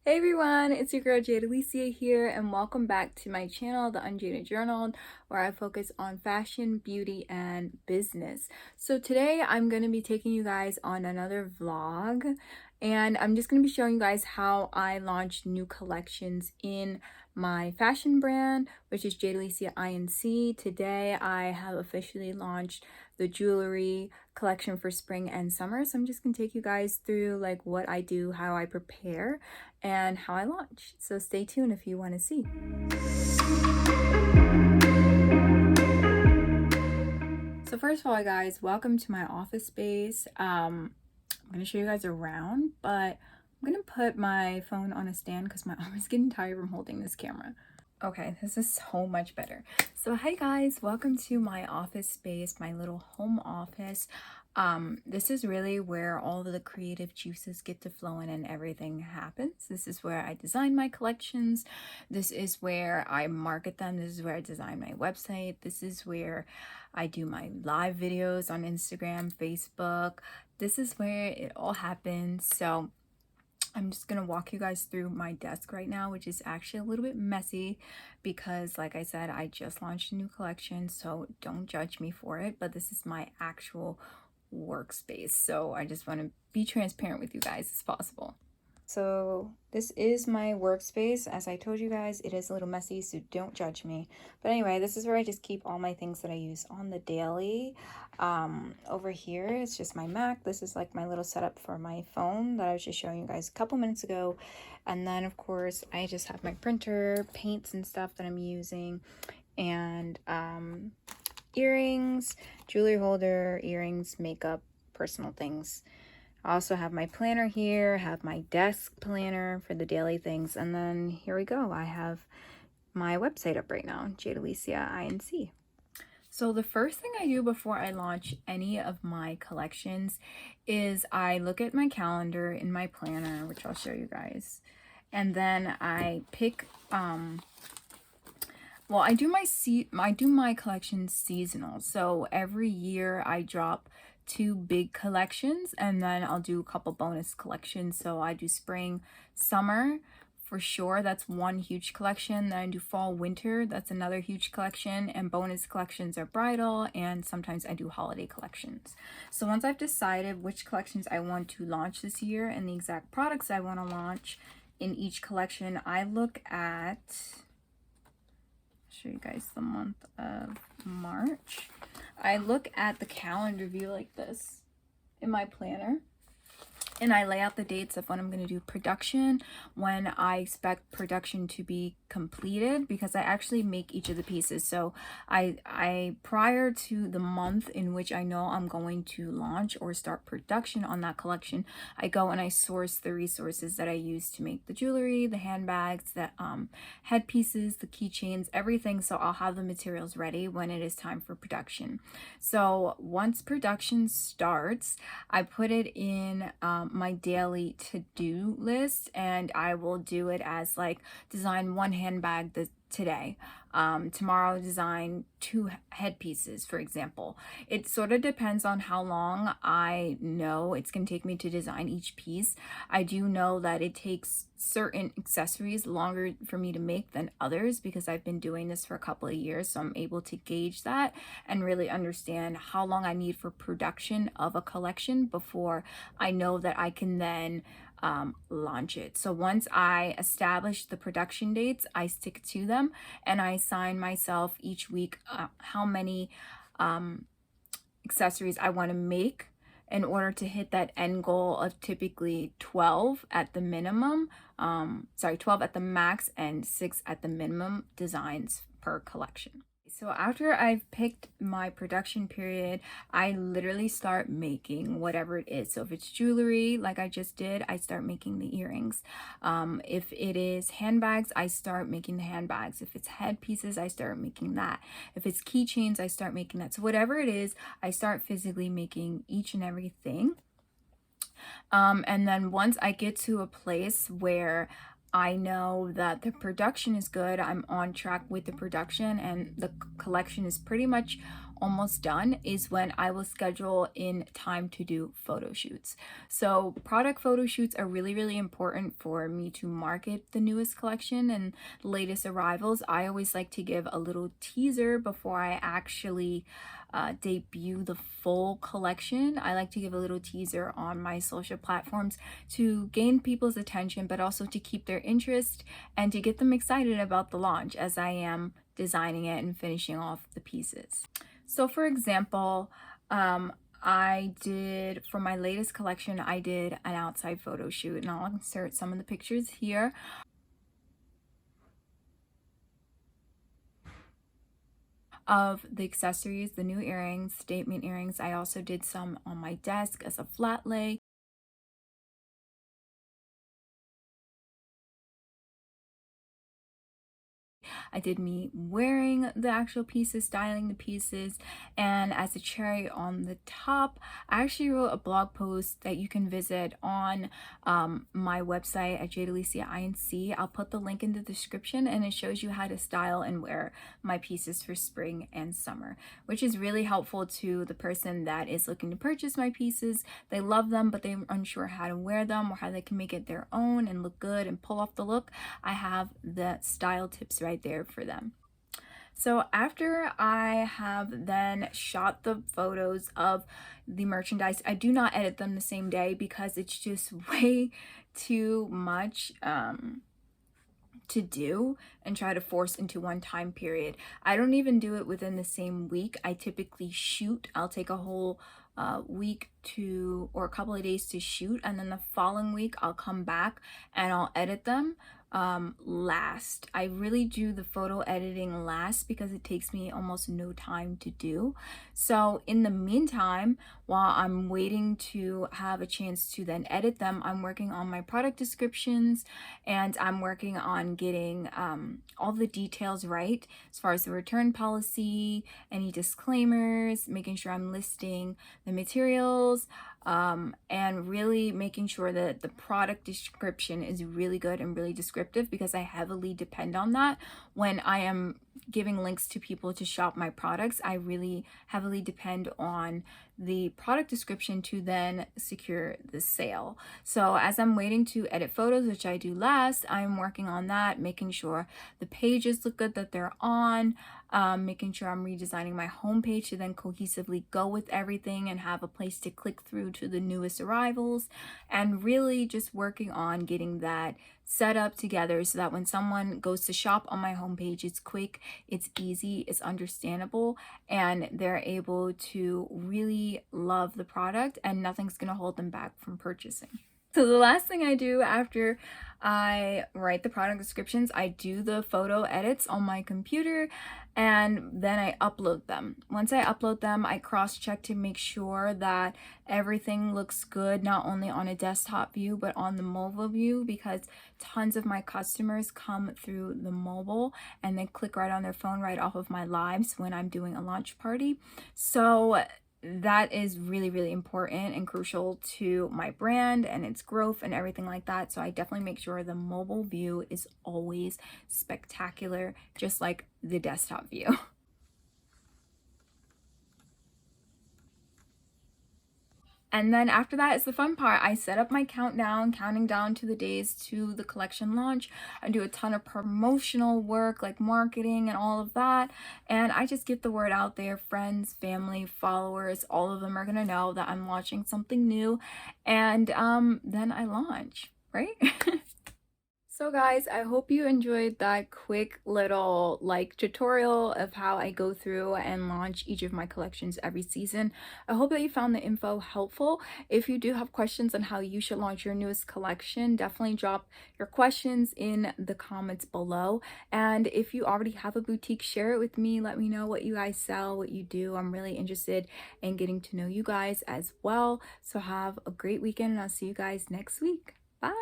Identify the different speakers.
Speaker 1: Hey everyone, it's your girl Jade Alycia here, and welcome back to my channel, The Unjaded Journal, where I focus on fashion, beauty, and business. So today I'm going to be taking you guys on another vlog, and I'm just going to be showing you guys how I launched new collections in my fashion brand, which is Jade Alycia Inc. Today I have officially launched the jewelry collection for spring and summer. So I'm just going to take you guys through like what I do, how I prepare, and how I launch. So stay tuned if you want to see. So first of all, guys, welcome to my office space. I'm going to show you guys around, but I'm going to put my phone on a stand because my arm is getting tired from holding this camera. Okay, this is so much better. So hi guys, welcome to my office space, my little home office. This is really where all of the creative juices get to flowing and everything happens. This is where I design my collections. This is where I market them. This is where I design my website. This is where I do my live videos on Instagram, Facebook. This is where it all happens. So I'm just going to walk you guys through my desk right now, which is actually a little bit messy because, like I said, I just launched a new collection, so don't judge me for it, but this is my actual workspace. So I just want to be transparent with you guys as possible. So this is my workspace. As I told you guys, it is a little messy, so don't judge me. But anyway, this is where I just keep all my things that I use on the daily. Over here, it's just my Mac. This is like my little setup for my phone that I was just showing you guys a couple minutes ago. And then, of course, I just have my printer, paints and stuff that I'm using, and earrings, jewelry holder, earrings, makeup, personal things. I also have my planner here, have my desk planner for the daily things, and then here we go. I have my website up right now, Jade Alycia Inc. So the first thing I do before I launch any of my collections is I look at my calendar in my planner, which I'll show you guys, and then I pick well, I do my collections seasonal. So every year I drop 2 big collections, and then I'll do a couple bonus collections. So I do spring, summer for sure. That's one huge collection. Then I do fall, winter. That's another huge collection. And bonus collections are bridal, and sometimes I do holiday collections. So once I've decided which collections I want to launch this year and the exact products I want to launch in each collection, I look at, show you guys the month of March. I look at the calendar view like this in my planner, and I lay out the dates of when I'm going to do production, when I expect production to be completed, because I actually make each of the pieces. So I prior to the month in which I know I'm going to launch or start production on that collection, I go and I source the resources that I use to make the jewelry, the handbags, the headpieces, the keychains, everything. So I'll have the materials ready when it is time for production. So once production starts, I put it in my daily to-do list, and I will do it as like design 1 handbag today. Tomorrow design 2 headpieces, for example. It sort of depends on how long I know it's going to take me to design each piece. I do know that it takes certain accessories longer for me to make than others because I've been doing this for a couple of years, so I'm able to gauge that and really understand how long I need for production of a collection before I know that I can then launch it. So once I establish the production dates, I stick to them, and I assign myself each week how many accessories I want to make in order to hit that end goal of typically 12 at the minimum, 12 at the max and 6 at the minimum designs per collection. So after I've picked my production period, I literally start making whatever it is. So if it's jewelry, like I just did, I start making the earrings. If it is handbags, I start making the handbags. If it's headpieces, I start making that. If it's keychains, I start making that. So whatever it is, I start physically making each and everything. And then once I get to a place where I know that the production is good, I'm on track with the production, and the collection is pretty much almost done is when I will schedule in time to do photo shoots. So product photo shoots are really, really important for me to market the newest collection and latest arrivals. I always like to give a little teaser before I actually debut the full collection. I like to give a little teaser on my social platforms to gain people's attention, but also to keep their interest and to get them excited about the launch as I am designing it and finishing off the pieces. So for example, I did, for my latest collection, I did an outside photo shoot, and I'll insert some of the pictures here. Of the accessories, the new earrings, statement earrings. I also did some on my desk as a flat lay. I did me wearing the actual pieces, styling the pieces, and as a cherry on the top, I actually wrote a blog post that you can visit on my website at Jade Alycia Inc. I'll put the link in the description, and it shows you how to style and wear my pieces for spring and summer, which is really helpful to the person that is looking to purchase my pieces. They love them, but they're unsure how to wear them or how they can make it their own and look good and pull off the look. I have the style tips right there for them. So after I have then shot the photos of the merchandise, I do not edit them the same day because it's just way too much to do and try to force into one time period. I don't even do it within the same week. I typically shoot. I'll take a whole week to, or a couple of days to shoot, and then the following week I'll come back and I'll edit them last. I really do the photo editing last because it takes me almost no time to do. So in the meantime, while I'm waiting to have a chance to then edit them, I'm working on my product descriptions, and I'm working on getting all the details right as far as the return policy, any disclaimers, making sure I'm listing the materials, and really making sure that the product description is really good and really descriptive, because I heavily depend on that when I am giving links to people to shop my products. I really heavily depend on the product description to then secure the sale. So as I'm waiting to edit photos, which I do last, I'm working on that, making sure the pages look good that they're on, making sure I'm redesigning my homepage to then cohesively go with everything and have a place to click through to the newest arrivals, and really just working on getting that set up together so that when someone goes to shop on my homepage, it's quick, it's easy, it's understandable, and they're able to really love the product and nothing's going to hold them back from purchasing. So the last thing I do after I write the product descriptions, I do the photo edits on my computer, and then I upload them. Once I upload them, I cross-check to make sure that everything looks good, not only on a desktop view, but on the mobile view, because tons of my customers come through the mobile and they click right on their phone right off of my lives when I'm doing a launch party. So that is really, really important and crucial to my brand and its growth and everything like that. So I definitely make sure the mobile view is always spectacular, just like the desktop view. And then after that is the fun part. I set up my countdown, counting down to the days to the collection launch. I do a ton of promotional work like marketing and all of that. And I just get the word out there. Friends, family, followers, all of them are going to know that I'm launching something new. And then I launch, right? So guys, I hope you enjoyed that quick little tutorial of how I go through and launch each of my collections every season. I hope that you found the info helpful. If you do have questions on how you should launch your newest collection, definitely drop your questions in the comments below. And if you already have a boutique, share it with me. Let me know what you guys sell, what you do. I'm really interested in getting to know you guys as well. So have a great weekend, and I'll see you guys next week. Bye!